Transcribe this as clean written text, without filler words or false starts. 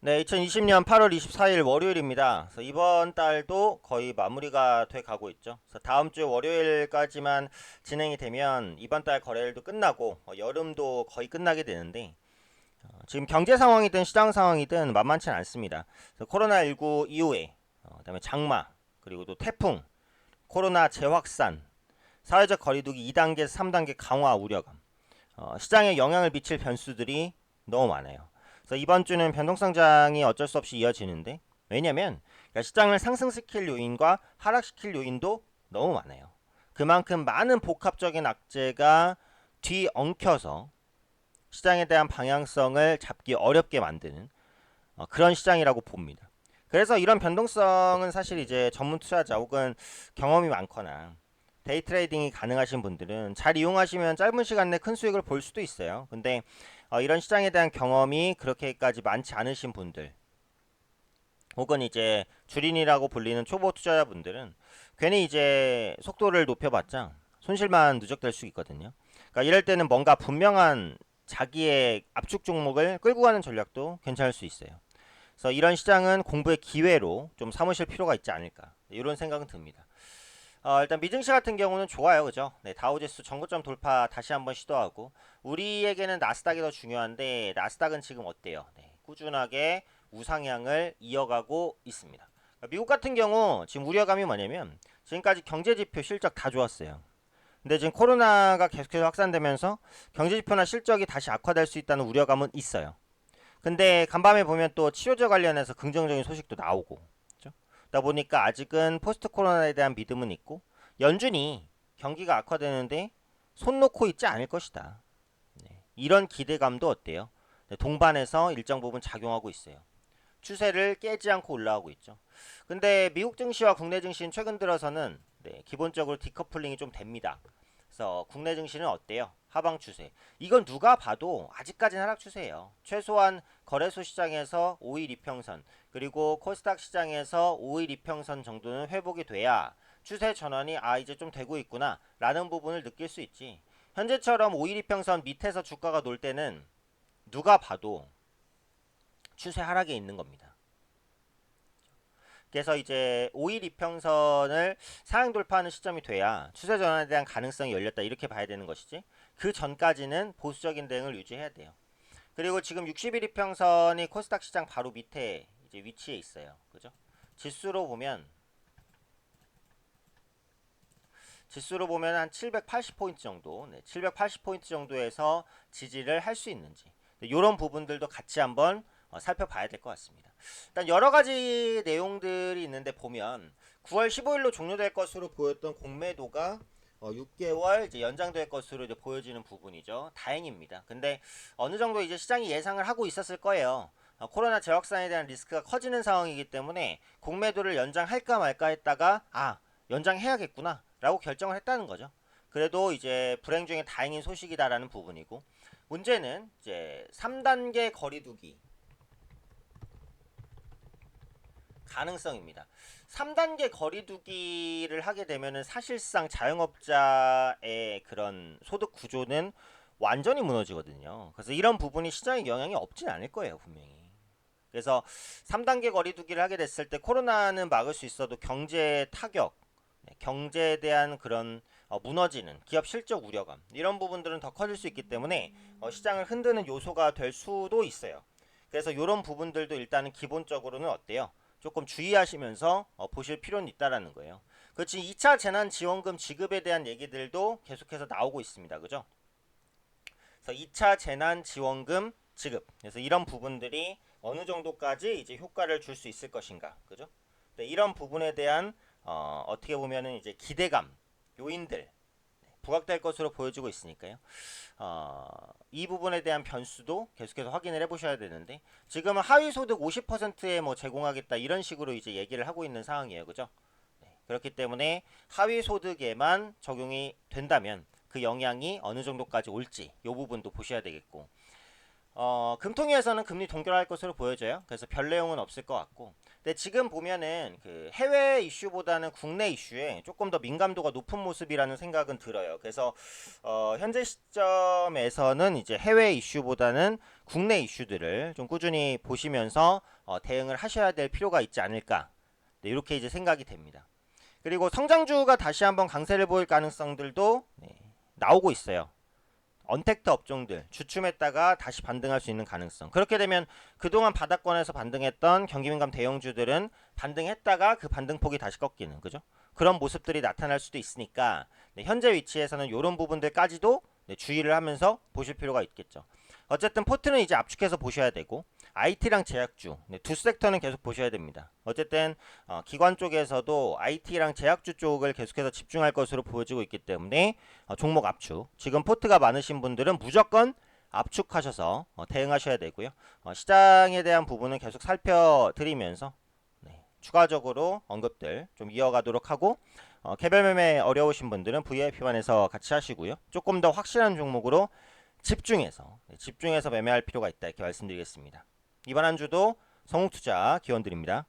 네, 2020년 8월 24일 월요일입니다. 그래서 이번 달도 거의 마무리가 돼 가고 있죠. 그래서 다음 주 월요일까지만 진행이 되면 이번 달 거래일도 끝나고 여름도 거의 끝나게 되는데 지금 경제 상황이든 시장 상황이든 만만치 않습니다. 그래서 코로나19 이후에 그다음에 장마 그리고 또 태풍, 코로나 재확산, 사회적 거리두기 2단계에서 3단계 강화 우려감, 시장에 영향을 미칠 변수들이 너무 많아요. 그래서 이번 주는 변동성장이 어쩔 수 없이 이어지는데 왜냐면 그러니까 시장을 상승시킬 요인과 하락시킬 요인도 너무 많아요. 그만큼 많은 복합적인 악재가 뒤엉켜서 시장에 대한 방향성을 잡기 어렵게 만드는 그런 시장이라고 봅니다. 그래서 이런 변동성은 사실 이제 전문 투자자 혹은 경험이 많거나 데이 트레이딩이 가능하신 분들은 잘 이용하시면 짧은 시간 내 큰 수익을 볼 수도 있어요. 근데 이런 시장에 대한 경험이 그렇게까지 많지 않으신 분들 혹은 이제 주린이라고 불리는 초보 투자자분들은 괜히 이제 속도를 높여봤자 손실만 누적될 수 있거든요. 그러니까 이럴 때는 뭔가 분명한 자기의 압축 종목을 끌고 가는 전략도 괜찮을 수 있어요. 그래서 이런 시장은 공부의 기회로 좀 삼으실 필요가 있지 않을까 이런 생각은 듭니다. 일단 미증시 같은 경우는 좋아요, 그죠? 네, 다우지수 전고점 돌파 다시 한번 시도하고 우리에게는 나스닥이 더 중요한데 나스닥은 지금 어때요? 네, 꾸준하게 우상향을 이어가고 있습니다. 미국 같은 경우 지금 우려감이 뭐냐면 지금까지 경제지표 실적 다 좋았어요. 근데 지금 코로나가 계속해서 확산되면서 경제지표나 실적이 다시 악화될 수 있다는 우려감은 있어요. 근데 간밤에 보면 또 치료제 관련해서 긍정적인 소식도 나오고 그렇죠? 그러다 보니까 아직은 포스트 코로나에 대한 믿음은 있고 연준이 경기가 악화되는데 손 놓고 있지 않을 것이다. 네. 이런 기대감도 어때요? 네, 동반해서 일정 부분 작용하고 있어요. 추세를 깨지 않고 올라가고 있죠. 근데 미국 증시와 국내 증시는 최근 들어서는 기본적으로 디커플링이 좀 됩니다. 그래서 국내 증시는 어때요? 하방 추세. 이건 누가 봐도 아직까지는 하락 추세예요. 최소한 거래소 시장에서 5일 이평선 그리고 코스닥 시장에서 5일 이평선 정도는 회복이 돼야 추세 전환이 이제 좀 되고 있구나 라는 부분을 느낄 수 있지. 현재처럼 5일 이평선 밑에서 주가가 놀 때는 누가 봐도 추세 하락에 있는 겁니다. 그래서 이제 5일 이평선을 상향 돌파하는 시점이 돼야 추세 전환에 대한 가능성이 열렸다 이렇게 봐야 되는 것이지. 그 전까지는 보수적인 대응을 유지해야 돼요. 그리고 지금 60일 이평선이 코스닥 시장 바로 밑에 이제 위치해 있어요. 그죠? 지수로 보면 지수로 보면 한 780포인트 정도, 780포인트 정도에서 지지를 할 수 있는지 이런 부분들도 같이 한번 살펴봐야 될 것 같습니다. 일단 여러 가지 내용들이 있는데 보면 9월 15일로 종료될 것으로 보였던 공매도가 6개월 이제 연장될 것으로 이제 보여지는 부분이죠. 다행입니다. 근데 어느 정도 이제 시장이 예상을 하고 있었을 거예요. 코로나 재확산에 대한 리스크가 커지는 상황이기 때문에 공매도를 연장할까 말까 했다가 연장해야겠구나 라고 결정을 했다는 거죠. 그래도 이제 불행 중에 다행인 소식이다라는 부분이고 문제는 이제 3단계 거리두기 가능성입니다. 3단계 거리두기를 하게 되면은 사실상 자영업자의 그런 소득 구조는 완전히 무너지거든요. 그래서 이런 부분이 시장에 영향이 없진 않을 거예요, 분명히. 그래서 3단계 거리두기를 하게 됐을 때 코로나는 막을 수 있어도 경제 타격, 경제에 대한 그런 무너지는 기업 실적 우려감 이런 부분들은 더 커질 수 있기 때문에 시장을 흔드는 요소가 될 수도 있어요. 그래서 이런 부분들도 일단은 기본적으로는 어때요? 조금 주의하시면서 보실 필요는 있다라는 거예요. 그렇지 2차 재난지원금 지급에 대한 얘기들도 계속해서 나오고 있습니다. 그죠? 그래서 2차 재난지원금 지급. 그래서 이런 부분들이 어느 정도까지 이제 효과를 줄 수 있을 것인가. 그죠? 네, 이런 부분에 대한 어떻게 보면은 이제 기대감, 요인들 부각될 것으로 보여지고 있으니까요. 이 부분에 대한 변수도 계속해서 확인을 해보셔야 되는데 지금은 하위 소득 50%에 뭐 제공하겠다 이런 식으로 이제 얘기를 하고 있는 상황이에요, 그죠? 네, 그렇기 때문에 하위 소득에만 적용이 된다면 그 영향이 어느 정도까지 올지 이 부분도 보셔야 되겠고 금통위에서는 금리 동결할 것으로 보여져요. 그래서 별 내용은 없을 것 같고. 근데 지금 보면은 그 해외 이슈보다는 국내 이슈에 조금 더 민감도가 높은 모습이라는 생각은 들어요. 그래서 현재 시점에서는 이제 해외 이슈보다는 국내 이슈들을 좀 꾸준히 보시면서 대응을 하셔야 될 필요가 있지 않을까. 네, 이렇게 이제 생각이 됩니다. 그리고 성장주가 다시 한번 강세를 보일 가능성들도 나오고 있어요. 언택트 업종들 주춤했다가 다시 반등할 수 있는 가능성. 그렇게 되면 그동안 바닥권에서 반등했던 경기민감 대형주들은 반등했다가 그 반등폭이 다시 꺾이는, 그죠? 그런 모습들이 나타날 수도 있으니까 현재 위치에서는 이런 부분들까지도 주의를 하면서 보실 필요가 있겠죠. 어쨌든 포트는 이제 압축해서 보셔야 되고, IT랑 제약주 두 섹터는 계속 보셔야 됩니다. 어쨌든 기관 쪽에서도 IT랑 제약주 쪽을 계속해서 집중할 것으로 보여지고 있기 때문에 종목 압축, 지금 포트가 많으신 분들은 무조건 압축하셔서 대응하셔야 되고요. 시장에 대한 부분은 계속 살펴드리면서 추가적으로 언급들 좀 이어가도록 하고, 개별 매매 어려우신 분들은 VIP만에서 같이 하시고요. 조금 더 확실한 종목으로 집중해서 매매할 필요가 있다, 이렇게 말씀드리겠습니다. 이번 한 주도 성욱투자 기원 드립니다.